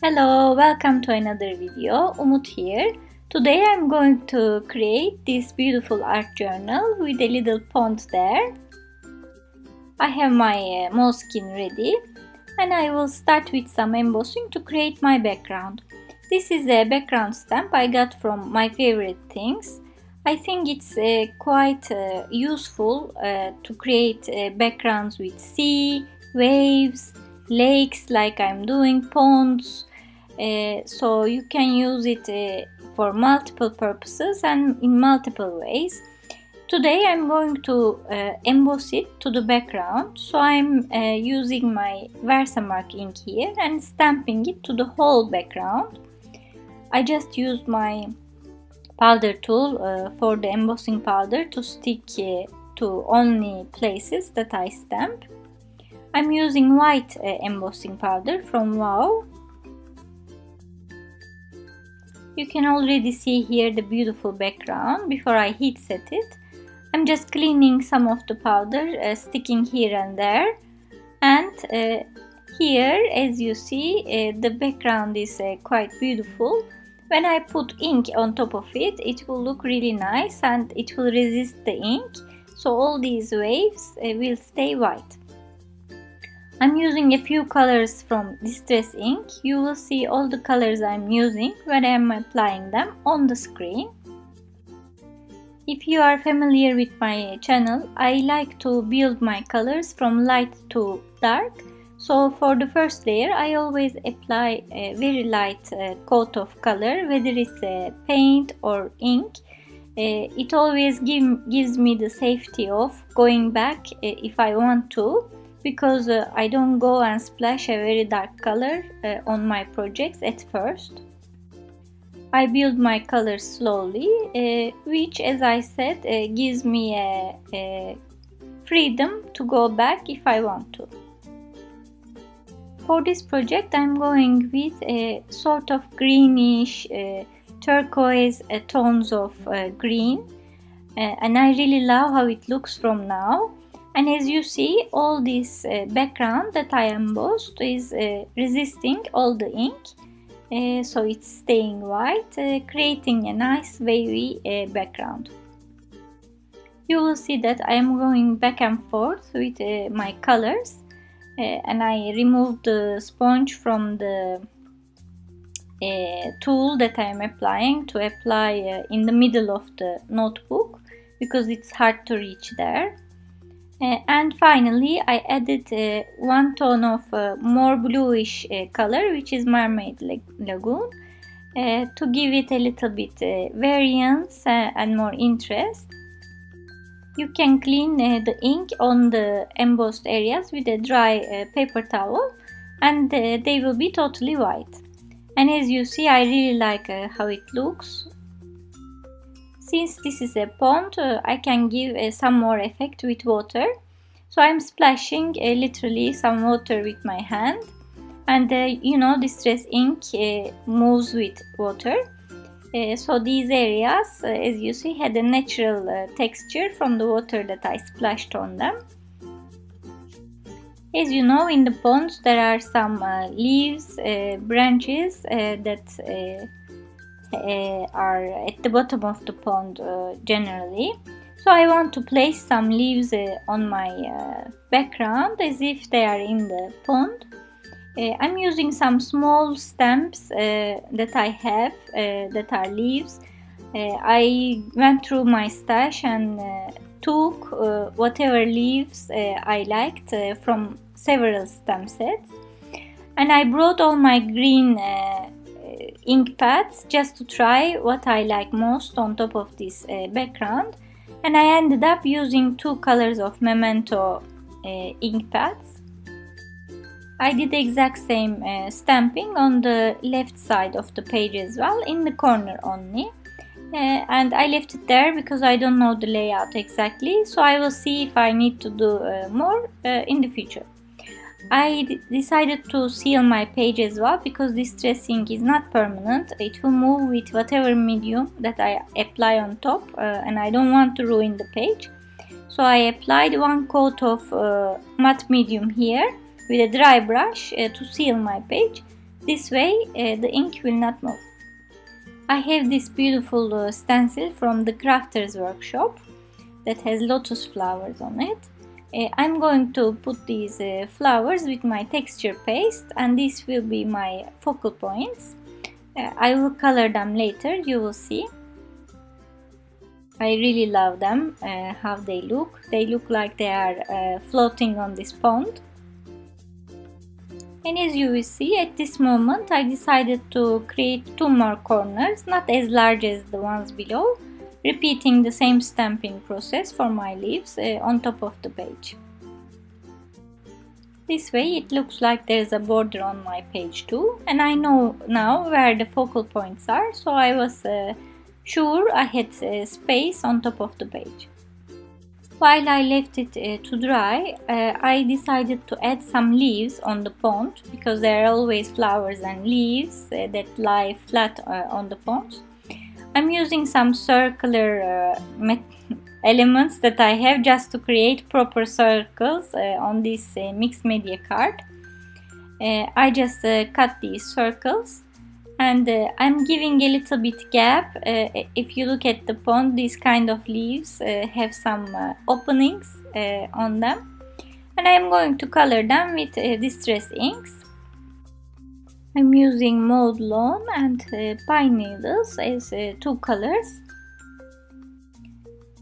Hello, welcome to another video. Umut here. Today I'm going to create this beautiful art journal with a little pond there. I have my Moleskine ready and I will start with some embossing to create my background. This is a background stamp I got from My Favorite Things. I think it's quite useful to create backgrounds with sea, waves, lakes like I'm doing, ponds. So you can use it for multiple purposes and in multiple ways. Today I'm going to emboss it to the background, so I'm using my Versamark ink here and stamping it to the whole background. I just used my powder tool for the embossing powder to stick to only places that I stamp. I'm using white embossing powder from Wow. You can already see here the beautiful background before I heat set it. I'm just cleaning some of the powder, sticking here and there, and here, as you see, the background is quite beautiful. When I put ink on top of it, it will look really nice and it will resist the ink, so all these waves will stay white. I'm using a few colors from Distress ink. You will see all the colors I'm using when I'm applying them on the screen. If you are familiar with my channel, I like to build my colors from light to dark. So for the first layer, I always apply a very light coat of color, whether it's paint or ink. It always gives me the safety of going back if I want to, because I don't go and splash a very dark color on my projects at first. I build my colors slowly, which, as I said, gives me a freedom to go back if I want to. For this project, I'm going with a sort of greenish, turquoise tones of green, and I really love how it looks from now. And as you see, all this background that I embossed is resisting all the ink, so it's staying white, creating a nice wavy background. You will see that I am going back and forth with my colors, and I removed the sponge from the tool that I am applying to apply in the middle of the notebook, because it's hard to reach there. And finally, I added one tone of more bluish color, which is Mermaid Lagoon, to give it a little bit variance and more interest. You can clean the ink on the embossed areas with a dry paper towel, and they will be totally white. And as you see, I really like how it looks. Since this is a pond, I can give some more effect with water. So I'm splashing literally some water with my hand. And Distress ink moves with water. So these areas, as you see, had a natural texture from the water that I splashed on them. As you know, in the ponds there are some leaves, branches that are at the bottom of the pond generally. So I want to place some leaves on my background as if they are in the pond. I'm using some small stamps that I have that are leaves. I went through my stash and took whatever leaves I liked from several stamp sets. And I brought all my green ink pads just to try what I like most on top of this background, and I ended up using two colors of Memento ink pads. I did the exact same stamping on the left side of the page as well, in the corner only, and I left it there because I don't know the layout exactly, so I will see if I need to do more in the future. I decided to seal my page as well, because this Distress ink is not permanent. It will move with whatever medium that I apply on top, and I don't want to ruin the page. So I applied one coat of matte medium here with a dry brush to seal my page, This way the ink will not move. I have this beautiful stencil from the Crafters Workshop that has lotus flowers on it. I'm going to put these flowers with my texture paste, and this will be my focal points. I will color them later, you will see. I really love them, how they look. They look like they are floating on this pond. And as you will see, at this moment I decided to create 2 more corners, not as large as the ones below, repeating the same stamping process for my leaves on top of the page. This way it looks like there is a border on my page too, and I know now where the focal points are, so I was sure I had space on top of the page. While I left it to dry, I decided to add some leaves on the pond, because there are always flowers and leaves that lie flat on the pond. I'm using some circular elements that I have just to create proper circles on this mixed media card. I just cut these circles, and I'm giving a little bit gap. If you look at the pond, these kind of leaves have some openings on them, and I'm going to color them with distress inks. I'm using Mauve Lawn and Pine Needles as 2 colors,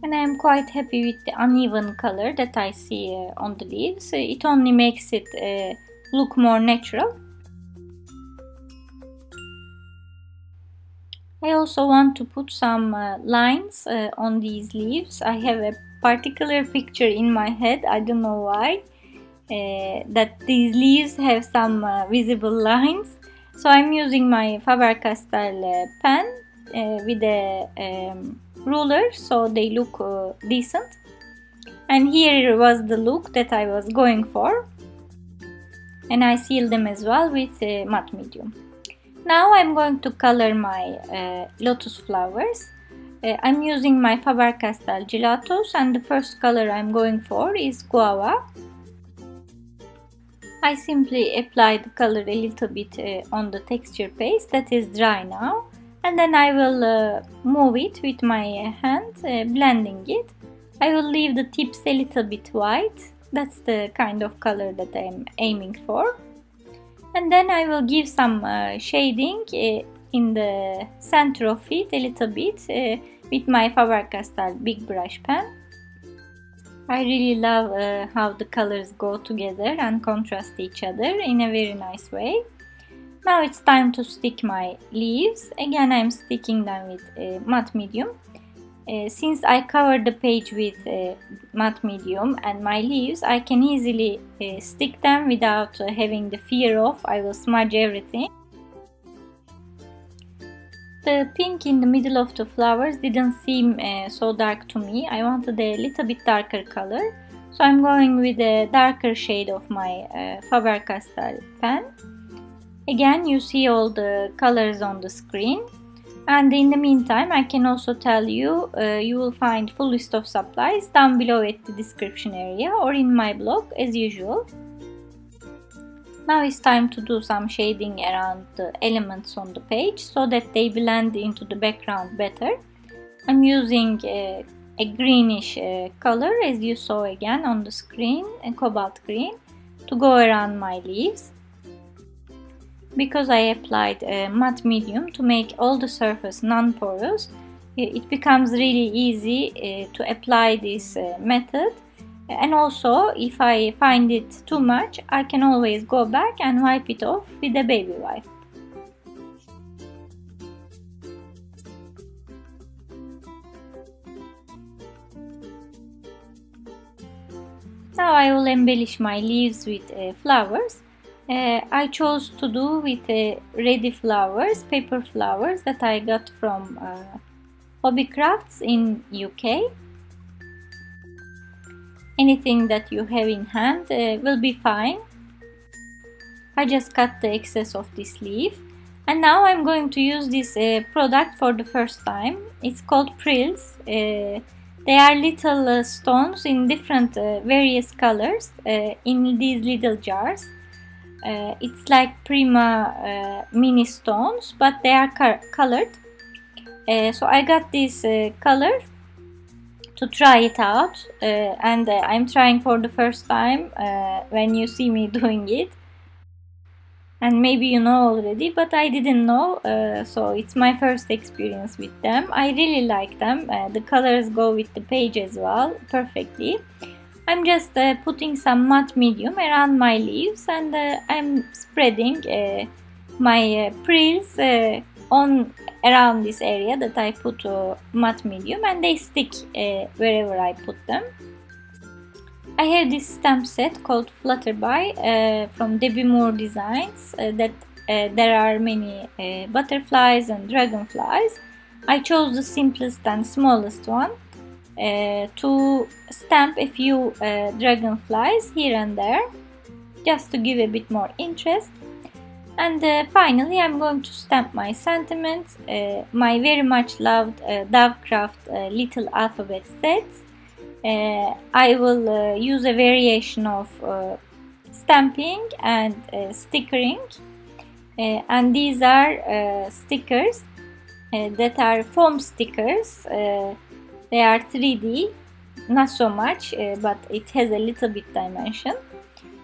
and I'm quite happy with the uneven color that I see on the leaves. It only makes it look more natural. I also want to put some lines on these leaves. I have a particular picture in my head, I don't know why, that these leaves have some visible lines. So I'm using my Faber-Castell pen with a ruler, so they look decent. And here was the look that I was going for. And I sealed them as well with matte medium. Now I'm going to color my lotus flowers. I'm using my Faber-Castell Gelatos, and the first color I'm going for is Guava. I simply apply the color a little bit on the texture paste that is dry now, and then I will move it with my hand, blending it. I will leave the tips a little bit white. That's the kind of color that I'm aiming for. And then I will give some shading in the center of it a little bit with my Faber-Castell big brush pen. I really love how the colors go together and contrast each other in a very nice way. Now it's time to stick my leaves. Again, I'm sticking them with matte medium. Since I covered the page with matte medium and my leaves, I can easily stick them without having the fear of I will smudge everything. The pink in the middle of the flowers didn't seem so dark to me. I wanted a little bit darker color, so I'm going with a darker shade of my Faber-Castell pen. Again, you see all the colors on the screen. And in the meantime, I can also tell you, you will find full list of supplies down below at the description area or in my blog as usual. Now it's time to do some shading around the elements on the page so that they blend into the background better. I'm using a greenish color, as you saw again on the screen, a cobalt green, to go around my leaves. Because I applied matte medium to make all the surface non-porous, it becomes really easy to apply this method. And also, if I find it too much, I can always go back and wipe it off with a baby wipe. Now I will embellish my leaves with flowers. I chose to do with ready flowers, paper flowers that I got from Hobbycrafts in UK. Anything that you have in hand will be fine. I just cut the excess of this leaf, and now I'm going to use this product for the first time. It's called Prills. They are little stones in different various colors in these little jars. It's like Prima mini stones, but they are colored. So I got this color to try it out, and I'm trying for the first time when you see me doing it. And maybe you know already, but I didn't know, so it's my first experience with them. I really like them. The colors go with the page as well perfectly. I'm just putting some matte medium around my leaves, and I'm spreading my frills on around this area that I put matte medium, and they stick wherever I put them. I have this stamp set called Flutterby from Debbie Moore Designs that there are many butterflies and dragonflies. I chose the simplest and smallest one to stamp a few dragonflies here and there, just to give a bit more interest. And finally I'm going to stamp my sentiments, my very much loved Dovecraft little alphabet sets. I will use a variation of stamping and stickering, and these are stickers that are foam stickers. They are 3D, not so much, but it has a little bit dimension,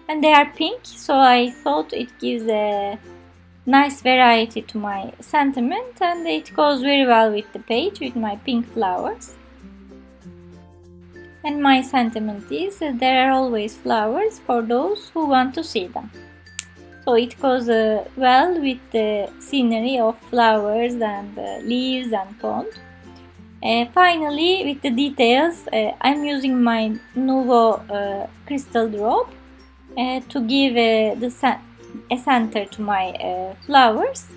and they are pink, so I thought it gives a nice variety to my sentiment, and it goes very well with the page with my pink flowers. And my sentiment is there are always flowers for those who want to see them. So it goes well with the scenery of flowers and leaves and pond. Finally, with the details, I'm using my Nuvo crystal drop to give a center to my flowers.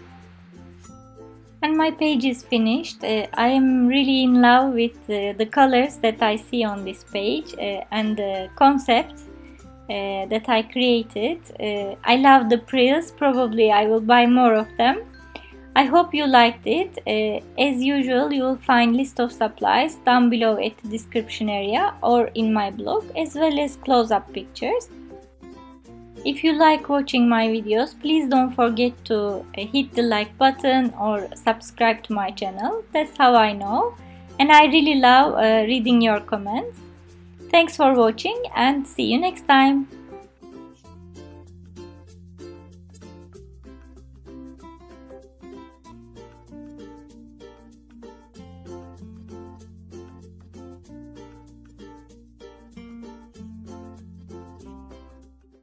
And my page is finished. I am really in love with the colors that I see on this page and the concept that I created. I love the frills. Probably I will buy more of them. I hope you liked it. As usual, you will find list of supplies down below at the description area or in my blog, as well as close-up pictures. If you like watching my videos, please don't forget to hit the like button or subscribe to my channel. That's how I know. And I really love reading your comments. Thanks for watching and see you next time.